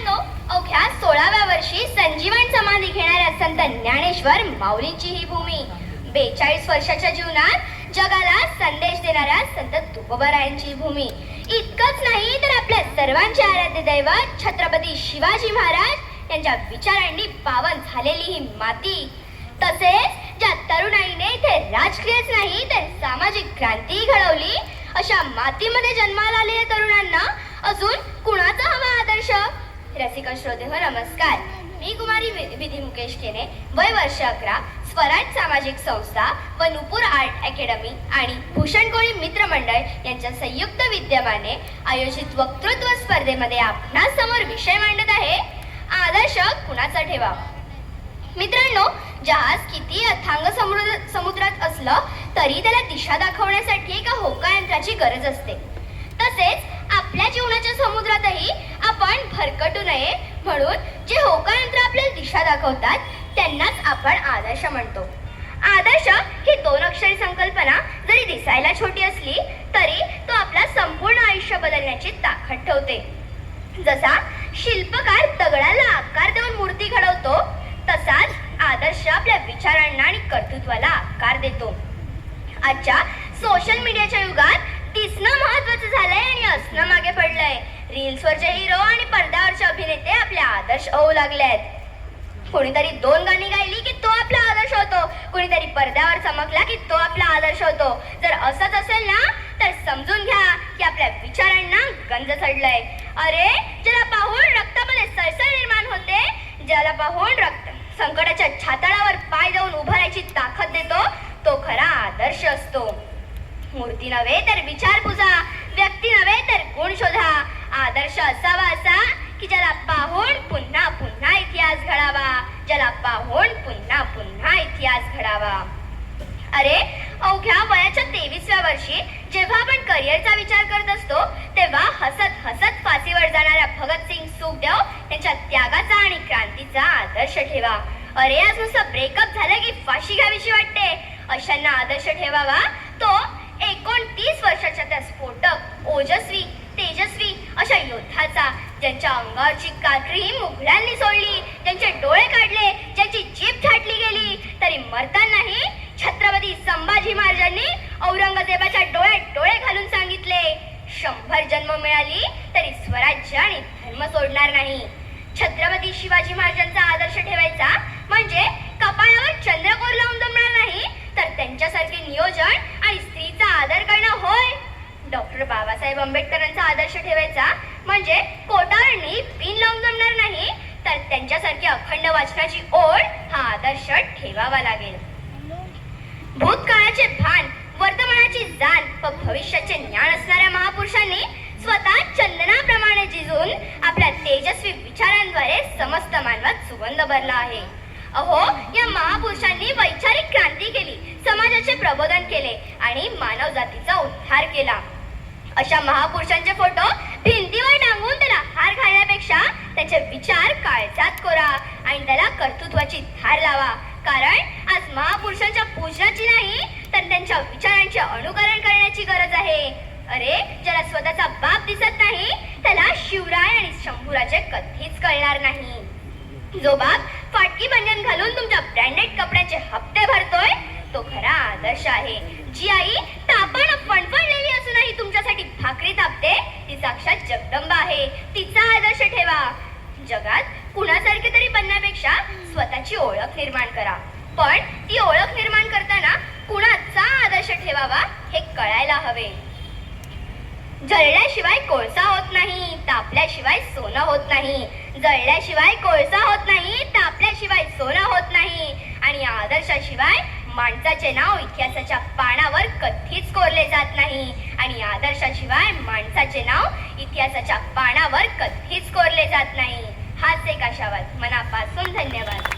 मित्रांनो, अवघ्या 16व्या वर्षी संजीवन समाधी घेणाऱ्या संत ज्ञानेश्वर माऊलींची ही भूमी, 42 वर्षाच्या जीवनात जगाला संदेश देणाऱ्या संत तुकोबारायांची भूमी. इतकंच नाही तर आपल्या सर्वांचे आराध्य दैवत छत्रपती शिवाजी महाराज यांच्या विचारांनी पावन झालेली ही माती, तसेच ज्या तरुणाईने इथे राजकीयच नाही तर सामाजिक क्रांती घडवली, अशा मातीमध्ये जन्माला आलेल्या तरुणांना अजून कुणाचा हवा आदर्श? रसिक श्रोते हो, नमस्कार. मी कुमारी विधी मुकेश केने, वय वर्ष 11, स्वराज सामाजिक संस्था व नुपूर आर्ट अकॅडमी आणि भूषण कोळी मित्र मंडळ यांच्या संयुक्त विद्यमाने आयोजित वक्तृत्व स्पर्धेमध्ये आपणासमोर विषय मांडत आहे, आदर्श कुणाचा ठेवावा. मित्रांनो, जहाज किती अथांग समुद्रात असलं तरी त्याला दिशा दाखवण्यासाठी एका होकायंत्राची गरज असते. तसेच आपल्या जीवनाच्या समुद्रातही आपण भरकटू नये म्हणून जे होकायंत्र आपल्याला दिशा दाखवतात त्यांनाच आपण आदर्श म्हणतो. आदर्श ही 2 अक्षरी संकल्पना जरी दिसायला छोटी असली तरी तो आपला संपूर्ण आयुष्य बदलण्याची ताकद ठेवते. जसा शिल्पकार दगडाला आकार देऊन मूर्ती घडवतो, तसाच आदर्श आपल्या विचारांना आणि कर्तृत्वाला आकार देतो. आजच्या सोशल मीडियाच्या युगात दिसणं महत्वाचं झालंय आणि असणं मागे पडलंय. रील्सवरचे हिरो आणि पडद्यावरचे अभिनेते आपले आदर्श होऊ लागलेत. कोणीतरी 2 गाणी गायली की तो आपला आदर्श होतो, कोणीतरी पडद्यावर चमकला की तो आपला आदर्श होतो. जर असंच असेल ना तर समजून घ्या की आपल्या विचारांना गंज चढलंय. अरे, ज्याला पाहून रक्तामध्ये सळसळ निर्माण होते, ज्याला पाहून संकटाच्या छाताळावर पाय देऊन उभं राहायची ताकद देतो, तो खरा आदर्श असतो. मूर्ती नव्हे तर विचार पूजा, व्यक्ती नव्हे तर गुण शोधा. आदर्श असावा असा की ज्याला पाहून पुन्हा पुन्हा इतिहास घडावा, ज्याला पाहून पुन्हा पुन्हा इतिहास घडावा. अरे, अवघ्या वयाच्या 23व्या वर्षी जेव्हा आपण करिअरचा विचार करत असतो तेव्हा हसत हसत फाशीवर जाणाऱ्या भगतसिंग सुखदेव यांच्या त्यागाचा आणि क्रांतीचा आदर्श ठेवा. अरे, आज नुसतं ब्रेकअप झालं की फाशी घ्यावीशी वाटते, अशांना आदर्श ठेवावा. तो 29 वर्षाच्या त्या स्फोटक, ओजस्वी, तेजस्वी अशा योद्धाचा, ज्यांच्या अंगावरची कात्री मुघलांनी सोडली, ज्यांचे डोळे काढले, ज्यांची जीभ छाटली गेली, तरी मरतानाही छत्रपती संभाजी महाराजांनी औरंगजेबाच्या डोळ्यात डोळे घालून सांगितले, 100 जन्म मिळाली तरी स्वराज्य आणि धर्म सोडणार नाही. छत्रपती शिवाजी महाराजांचा आदर्श ठेवायचा म्हणजे कपाळावर चंद्रकोर लावून जमणार नाही, तर त्यांच्यासारखे नियोजन आणि स्त्रीचा आदर करणं होय. डॉक्टर बाबासाहेब आंबेडकरांचा आदर्श ठेवायचा म्हणजे कोटारनी पिन लावून जमणार नाही, तर त्यांच्यासारखी अखंड वाचनाची ओढ हा आदर्श ठेवावा लागेल. भूतकाळाचे भान, वर्तमानाची जाण व भविष्याचे ज्ञान असणाऱ्या महापुरुषांनी स्वतः चंदनाप्रमाणे जिजून आपल्या तेजस्वी विचारांद्वारे समस्त मानवात सुगंध भरला आहे. अहो, या महापुरुषांनी वैचारिक क्रांती केली, समाजाचे प्रबोधन केले आणि मानव जातीचा उद्धार केला. अशा महापुरुषांचे फोटो भिंतीवर टांगून त्याला हार घालण्यापेक्षा त्याचे विचार काळजात कोरा आणि त्याला कर्तृत्वाची धार लावा. कारण आज महापुरुषांच्या पूजनाची नाही तर त्यांच्या विचारांचे अनुकरण करण्याची गरज आहे. अरे, ज्याला स्वतःचा बाप दिसत नाही त्याला शिवराय आणि शंभूराजे कधीच कळणार नाही. जो बाप फाटकी बंधन घालून तुमच्या ब्रँडेड कपड्याचे हप्ते भरतोय तो खरा आदर्श आहे. जी आई तापानं फणफणलेली असूनही तुमच्यासाठी भाकरी तापते ती साक्षात जगदंबा आहे, तिचा आदर्श ठेवा. जगात कुणासारखे तरी बनण्यापेक्षा स्वतःची ओळख निर्माण करा, पण ती ओळख निर्माण करताना कुणाचा आदर्श ठेवावा हे कळायला हवे. जळल्याशिवाय कोळसा होत नाही, तापल्याशिवाय सोनं होत नाही. जळल्याशिवाय कोळसा होत नाही, तापल्याशिवाय सोनं होत नाही. आणि आदर्शाशिवाय माणसाचे नाव इतिहासाच्या पानावर कधीच कोरले जात नाही. आणि आदर्शाशिवाय माणसाचे नाव इतिहासाच्या पानावर कधीच कोरले जात नाही. हाच एक आशावाद. मनापासून धन्यवाद.